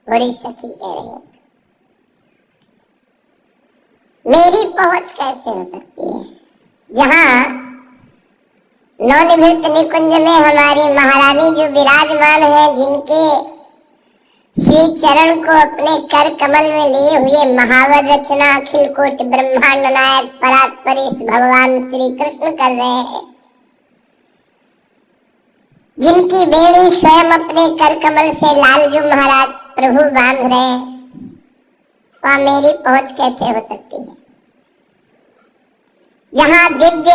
बुरी सखी कह रही है, मेरी पहुंच कैसे हो सकती है? जहां नवनिभृत निकुंज में हमारी महारानी जो विराजमान है, जिनके श्री चरण को अपने कर कमल में लिए हुए महावर रचना अखिल कोटि ब्रह्मांड नायक परात्परीश भगवान श्री कृष्ण कर रहे हैं, जिनकी बेड़ी स्वयं अपने कर कमल से लालजू महाराज प्रभु बांध रहे हैं, वहां मेरी पहुंच कैसे हो सकती है? जहां दिव्य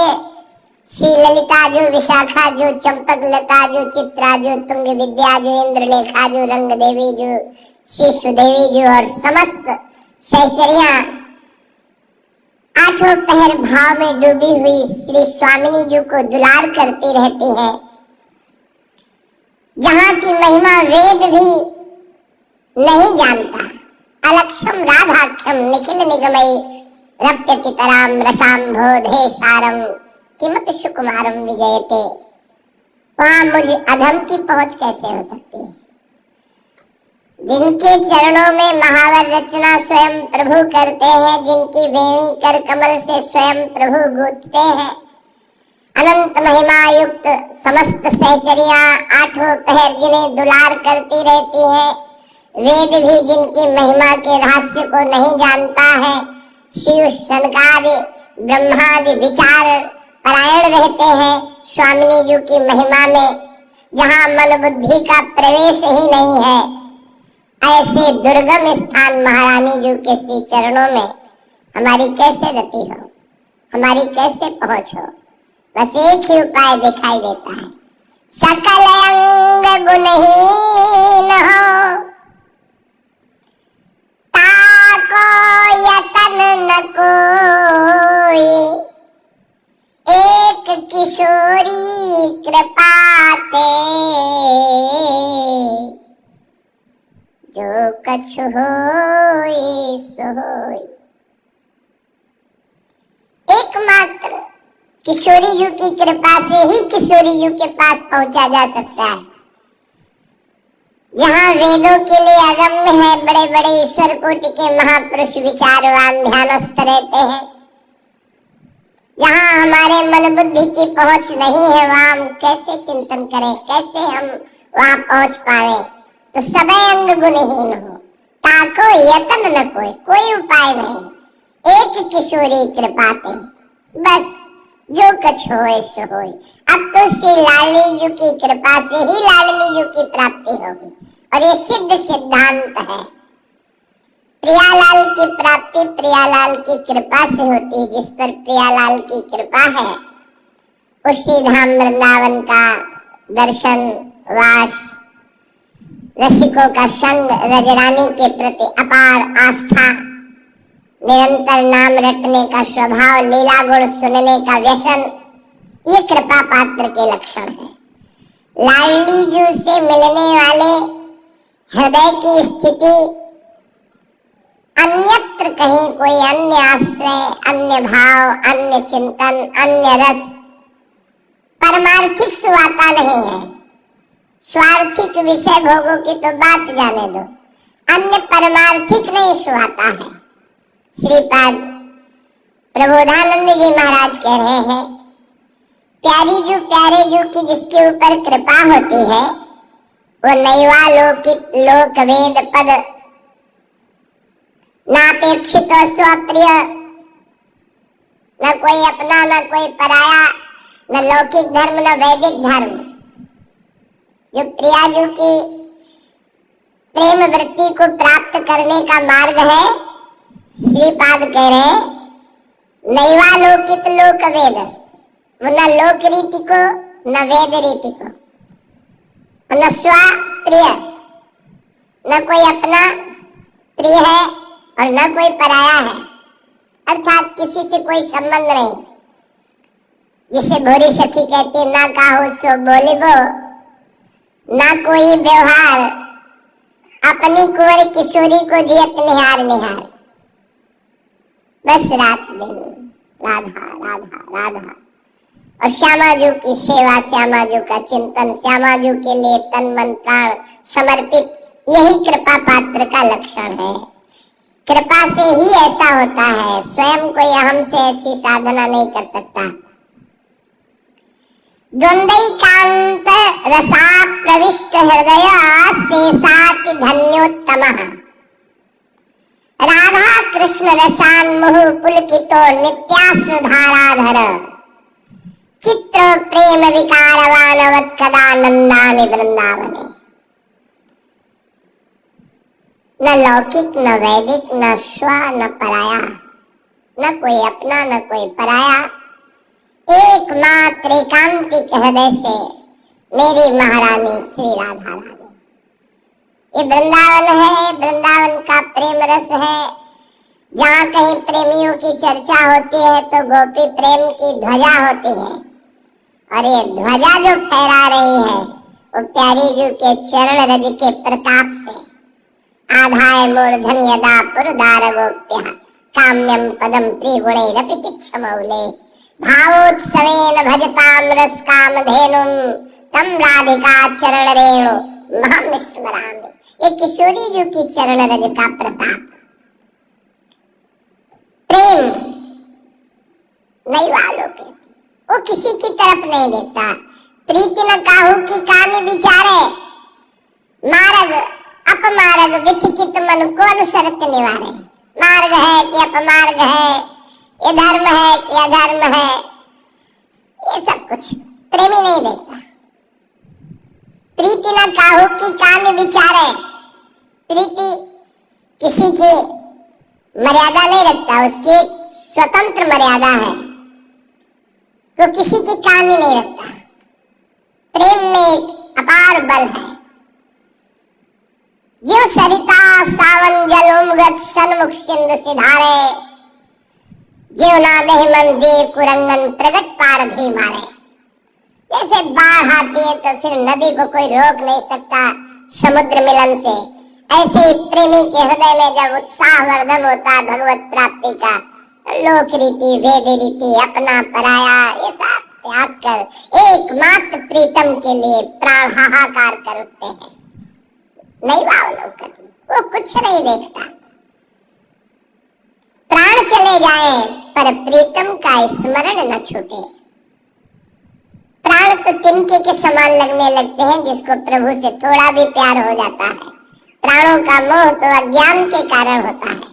श्री ललिता जो, विशाखा जो, चंपक लता जो, चित्रा जो, तुंग विद्या जो, इंद्रलेखा जो, रंग देवी जो, श्री सुदेवी जो और समस्त सहचरियां आठों पहर भाव में डूबी हुई श्री स्वामिनी जी को दुलार करती रहती है, जहां की महिमा वेद भी नहीं जानता, अलक्षम राधाख्यम निखिल निगमयी रप्यतितराम रसाम्भोधेशारम किमपि सुकुमारम विजयते, वहां मुझ अधम की पहुंच कैसे हो सकती है? जिनके चरणों में महावर रचना स्वयं प्रभु करते हैं, जिनकी वेणी कर कमल से स्वयं प्रभु गूंथते हैं, अनंत महिमा युक्त समस्त सहचरियां आठों पहर जिन्हें दुलार करती रहती है, वेद भी जिनकी महिमा के रहस्य को नहीं जानता है, शिव शनकादि ब्रह्मादि विचार परायण रहते हैं स्वामिनी जी की महिमा में, जहां मन बुद्धि का प्रवेश ही नहीं है, ऐसे दुर्गम स्थान महारानी जी के श्री चरणों में हमारी कैसे गति हो, हमारी कैसे पहुंच हो? बस एक ही उपाय दिखाई देता है, सकल अंग गुणहीन हो, ताको यतन न कोई, एक किशोरी कृपाते, जो कछु होई सो होई। एकमात्र किशोरी जी की कृपा से ही किशोरी जी के पास पहुंचा जा सकता है, जहां वेदों के लिए अगम्य है, बड़े बड़े ईश्वर कोटि के महापुरुष विचारवान ध्यानस्थ रहते हैं, जहां हमारे मन बुद्धि की पहुंच नहीं है, वहां हम कैसे चिंतन करें, कैसे हम वहां पहुंच पावे? तो सबे अंग गुणहीन हो, ताको यतन न कोई, कोई उपाय नहीं, एक किशोरी कृपाते, बस जो कुछ होए सो होए। अब तो श्री लाडली जी की कृपा से ही लाडली जी की प्राप्ति होगी, और ये सिद्ध सिद्धांत है। प्रियालाल की प्राप्ति प्रियालाल की कृपा से होती है, जिस पर प्रियालाल की कृपा है उसी धाम वृंदावन का दर्शन, वास, रसिकों का संग, रजरानी के प्रति अपार आस्था, निरंतर नाम रटने का स्वभाव, लीला गुण सुनने का व्यसन, ये कृपा पात्र के लक्षण है। लाडली जी से मिलने वाले हृदय की स्थिति अन्यत्र कहीं कोई अन्य आश्रय, अन्य भाव, अन्य चिंतन, अन्य रस, परमार्थिक सुवाता नहीं है। स्वार्थिक विषय भोगों की तो बात जाने दो, अन्य परमार्थिक नहीं सुहाता है। श्रीपाद प्रबोधानंद जी महाराज कह रहे हैं, प्यारी जो प्यारे जो की जिसके ऊपर कृपा होती है, वो नैवा लौकिक लोक वेद पद नापेक्षित स्वप्रिय, न कोई अपना न कोई पराया, न लौकिक धर्म न वैदिक धर्म। जो प्रिया जी की प्रेम वृत्ति को प्राप्त करने का मार्ग है, श्रीपाद कह रहे नैवा लौकिक लोक वेद, वो न लोक रीति को न वेद रीति को, न स्व प्रिय, न कोई अपना प्रिय है और न कोई पराया है, अर्थात किसी से कोई संबंध नहीं। जिसे भोरी सखी कहती ना काहू सो बोलिबो, ना कोई व्यवहार, अपनी कुंवर किशोरी को जियत निहार निहार, बस रात दिन राधा राधा राधा। और श्यामा जी की सेवा, श्यामा जी का चिंतन, श्यामा जी के लिए तन मन प्राण समर्पित, यही कृपा पात्र का लक्षण है। कृपा से ही ऐसा होता है, स्वयं कोई हमसे ऐसी साधना नहीं कर सकता। द्वंद्वैकांत रसा प्रविष्ट हृदय शेषाति धन्योत्तमः। राधा कृष्ण रसान्मुह पुलकितो नित्याश्रुधाराधर। चित्र प्रेम विकारवानवत् कदा नंदामि वृंदावने। न लौकिक न वैदिक न स्व न पराया, न कोई अपना न कोई पराया, एकमात्र एकांतिक हृदय से मेरी महारानी श्री राधा रानी। ये वृंदावन है, वृंदावन का प्रेम रस है। जहाँ कहीं प्रेमियों की चर्चा होती है तो गोपी प्रेम की ध्वजा होती है, और ये ध्वजा जो फहरा रही है वो प्यारी जी के चरण रज के प्रताप से। आधाय मूर्धन यदा पुरदार गोप्यः काम्यं पदं त्रिगुणैरपि पिच्छमौले। भावोत्सवेन भजतां रसकामधेनुं तं राधिका चरण रेणु महं स्मरामि। ये किशोरी जी की चरण रज का प्रताप। प्रेम नहीं वालों के, वो किसी की तरफ नहीं देखता। प्रीति न काहू की कानी बिचारे, मार्ग अपमार्ग विथिकित मन को अनुसरत निवारे। मार्ग है कि अपमार्ग है, ये धर्म है कि अधर्म है, ये सब कुछ प्रेमी नहीं देखता। प्रीति न काहू की कान विचारे, प्रीति किसी की मर्यादा नहीं रखता, उसकी एक स्वतंत्र मर्यादा है, वो किसी की कान ही नहीं रखता। प्रेम में एक अपार बल है। जो सरिता सावन जल उमगत सन्मुख सिंधु सिधारे, जीव नादहि मन दे कुरंगन प्रगट पारधी मारे। जैसे बाढ़ आती है तो फिर नदी को कोई रोक नहीं सकता समुद्र मिलन से, ऐसे ही प्रेमी के हृदय में जब उत्साह वर्धन होता है भगवत प्राप्ति का, लोक रीति वेद रीति अपना पराया ये सब त्याग कर एकमात्र प्रीतम के लिए प्राण हाहाकार कर उठते हैं। नहीं वावलोकन, वो कुछ नहीं देखता। प्राण चले जाए पर प्रीतम का स्मरण न छूटे। प्राण तो तिनके के समान लगने लगते हैं जिसको प्रभु से थोड़ा भी प्यार हो जाता है। प्राणों का मोह तो अज्ञान के कारण होता है।